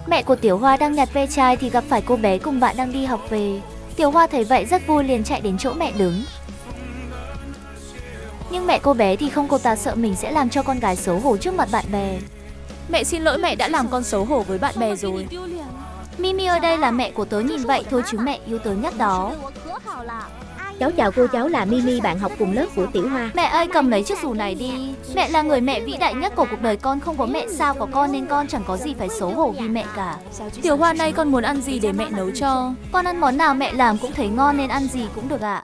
Mẹ của Tiểu Hoa đang nhặt ve chai thì gặp phải cô bé cùng bạn đang đi học về. Tiểu Hoa thấy vậy rất vui liền chạy đến chỗ mẹ đứng. Nhưng mẹ cô bé thì không, cô ta sợ mình sẽ làm cho con gái xấu hổ trước mặt bạn bè. Mẹ xin lỗi, mẹ đã làm con xấu hổ với bạn bè rồi. Mimi ơi, đây là mẹ của tớ, nhìn vậy thôi chứ mẹ yêu tớ nhất đó. Cháu chào cô, cháu là Mimi, bạn học cùng lớp của Tiểu Hoa. Mẹ ơi, cầm lấy chiếc dù này đi. Mẹ là người mẹ vĩ đại nhất của cuộc đời con, không có mẹ sao có con, nên con chẳng có gì phải xấu hổ vì mẹ cả. Tiểu Hoa, nay con muốn ăn gì để mẹ nấu cho? Con ăn món nào mẹ làm cũng thấy ngon nên ăn gì cũng được ạ.